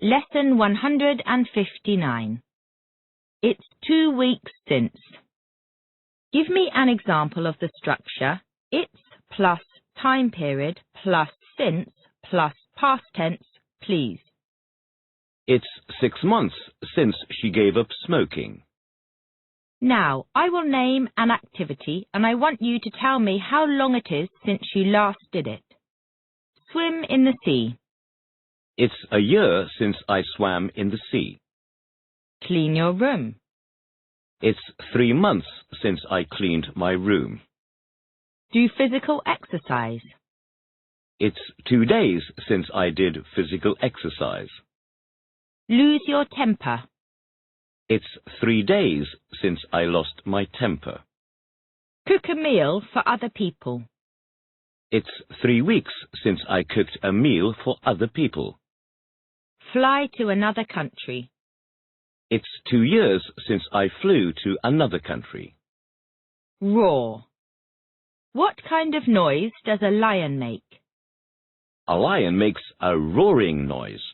Lesson 159. It's 2 weeks since. Give me an example of the structure it's plus time period plus since plus past tense, please. It's 6 months since she gave up smoking. Now, I will name an activity and I want you to tell me how long it is since you last did it. Swim in the sea. It's a year since I swam in the sea. Clean your room. It's 3 months since I cleaned my room. Do physical exercise. It's 2 days since I did physical exercise. Lose your temper. It's 3 days since I lost my temper. Cook a meal for other people. It's 3 weeks since I cooked a meal for other people. Fly to another country. It's 2 years since I flew to another country. Roar. What kind of noise does a lion make? A lion makes a roaring noise.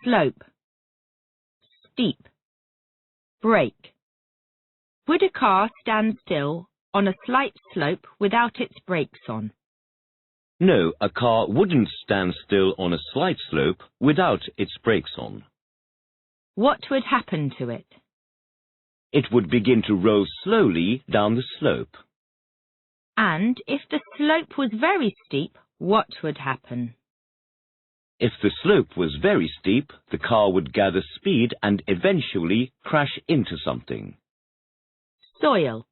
Slope. Steep. Brake. Would a car stand still on a slight slope without its brakes on? No, a car wouldn't stand still on a slight slope without its brakes on. What would happen to it? It would begin to roll slowly down the slope. And if the slope was very steep, what would happen? If the slope was very steep, the car would gather speed and eventually crash into something. Soil.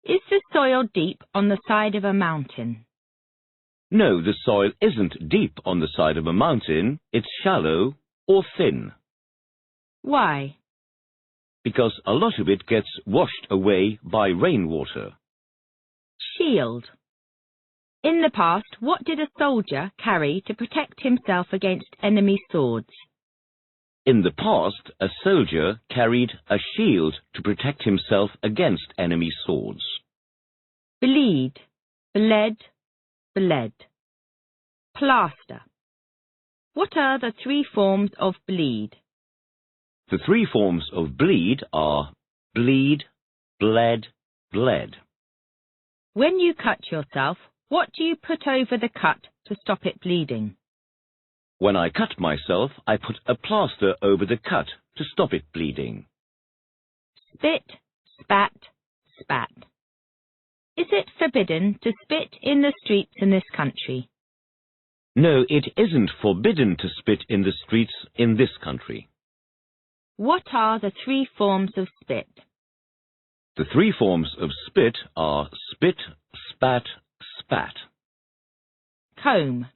Is the soil deep on the side of a mountain? No, the soil isn't deep on the side of a mountain. It's shallow or thin. Why? Because a lot of it gets washed away by rainwater. Shield. In the past, what did a soldier carry to protect himself against enemy swords? In the past, a soldier carried a shield to protect himself against enemy swords. Bleed. Bled. Bled. Plaster. What are the 3 forms of bleed? The 3 forms of bleed are bleed, bled, bled. When you cut yourself, what do you put over the cut to stop it bleeding? When I cut myself, I put a plaster over the cut to stop it bleeding. Spit, spat, spat. Is it forbidden to spit in the streets in this country? No, it isn't forbidden to spit in the streets in this country. What are the 3 forms of spit? The 3 forms of spit are spit, spat, spat. Comb.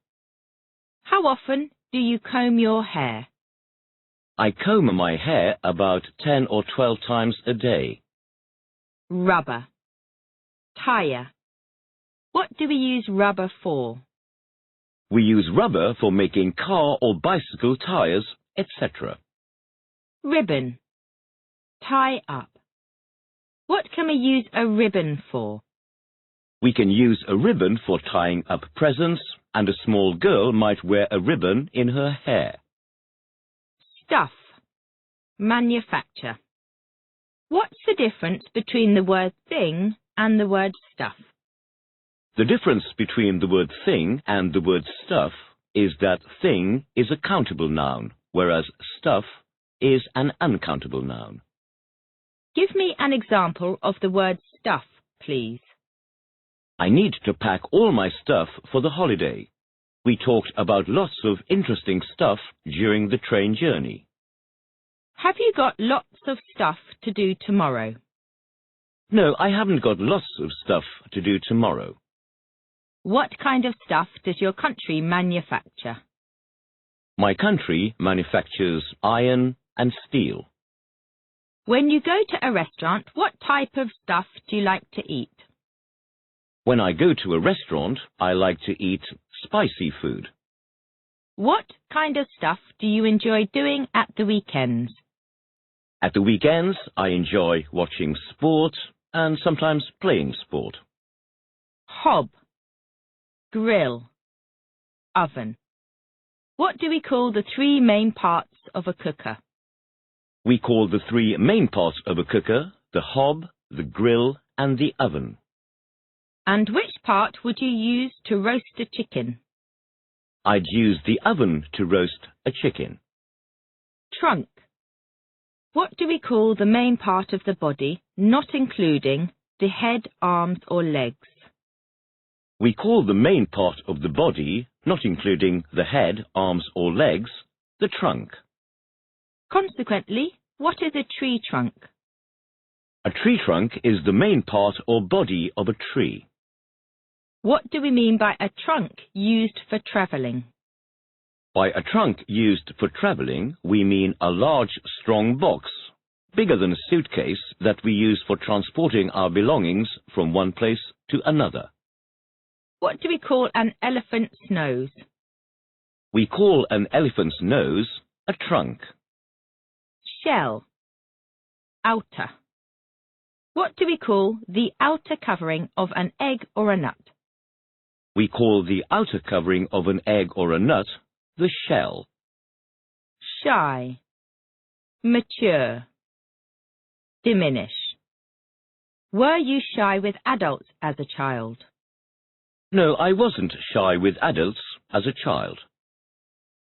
How often do you comb your hair? I comb my hair about 10 or 12 times a day. Rubber. Tire. What do we use rubber for? We use rubber for making car or bicycle tires, etc. Ribbon. Tie up. What can we use a ribbon for? We can use a ribbon for tying up presents, and a small girl might wear a ribbon in her hair. Stuff. Manufacture. What's the difference between the word thing and the word stuff? The difference between the word thing and the word stuff is that thing is a countable noun, whereas stuff is an uncountable noun. Give me an example of the word stuff, please. I need to pack all my stuff for the holiday. We talked about lots of interesting stuff during the train journey. Have you got lots of stuff to do tomorrow? No, I haven't got lots of stuff to do tomorrow. What kind of stuff does your country manufacture? My country manufactures iron and steel. When you go to a restaurant, what type of stuff do you like to eat? When I go to a restaurant, I like to eat spicy food. What kind of stuff do you enjoy doing at the weekends? At the weekends, I enjoy watching sport and sometimes playing sport. Hob. Grill. Oven. What do we call the three main parts of a cooker? We call the three main parts of a cooker the hob, the grill, and the oven. And which part would you use to roast a chicken? I'd use the oven to roast a chicken. Trunk. What do we call the main part of the body, not including the head, arms or legs? We call the main part of the body, not including the head, arms or legs, the trunk. Consequently, what is a tree trunk? A tree trunk is the main part or body of a tree. What do we mean by a trunk used for travelling? By a trunk used for travelling, we mean a large, strong box, bigger than a suitcase, that we use for transporting our belongings from one place to another. What do we call an elephant's nose? We call an elephant's nose a trunk. Shell. Outer. What do we call the outer covering of an egg or a nut? We call the outer covering of an egg or a nut the shell. Shy. Mature. Diminish. Were you shy with adults as a child? No, I wasn't shy with adults as a child.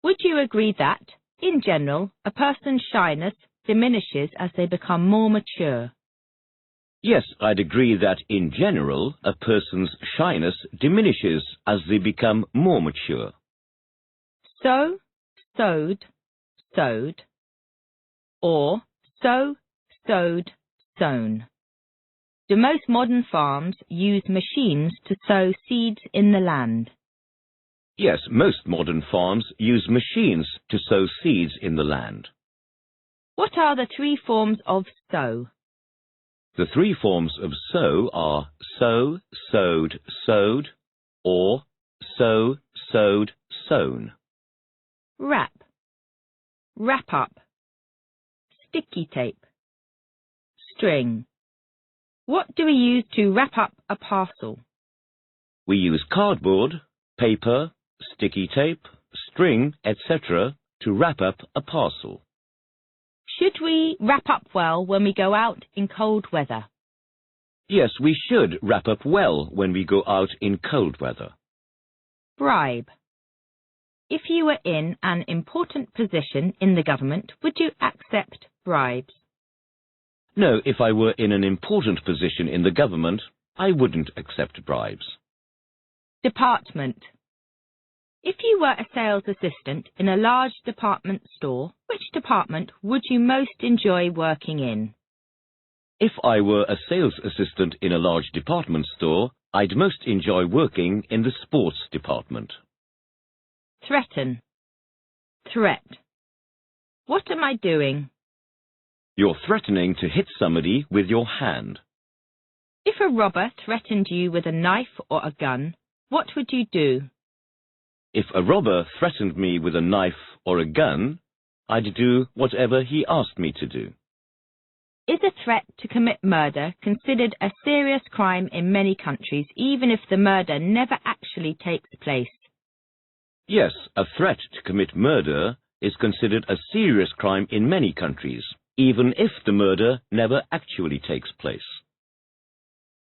Would you agree that, in general, a person's shyness diminishes as they become more mature? Yes, I'd agree that in general, a person's shyness diminishes as they become more mature. Sow, sowed, sowed, or sow, sowed, sown. Do most modern farms use machines to sow seeds in the land? Yes, most modern farms use machines to sow seeds in the land. What are the three forms of sow? The three forms of sow are sow, sowed, sowed, or sow, sowed, sown. Wrap. Wrap up. Sticky tape. String. What do we use to wrap up a parcel? We use cardboard, paper, sticky tape, string, etc. to wrap up a parcel. Should we wrap up well when we go out in cold weather? Yes, we should wrap up well when we go out in cold weather. Bribe. If you were in an important position in the government, would you accept bribes? No, if I were in an important position in the government, I wouldn't accept bribes. Department. If you were a sales assistant in a large department store, which department would you most enjoy working in? If I were a sales assistant in a large department store, I'd most enjoy working in the sports department. Threaten. Threat. What am I doing? You're threatening to hit somebody with your hand. If a robber threatened you with a knife or a gun, what would you do? If a robber threatened me with a knife or a gun, I'd do whatever he asked me to do. Is a threat to commit murder considered a serious crime in many countries, even if the murder never actually takes place? Yes, a threat to commit murder is considered a serious crime in many countries, even if the murder never actually takes place.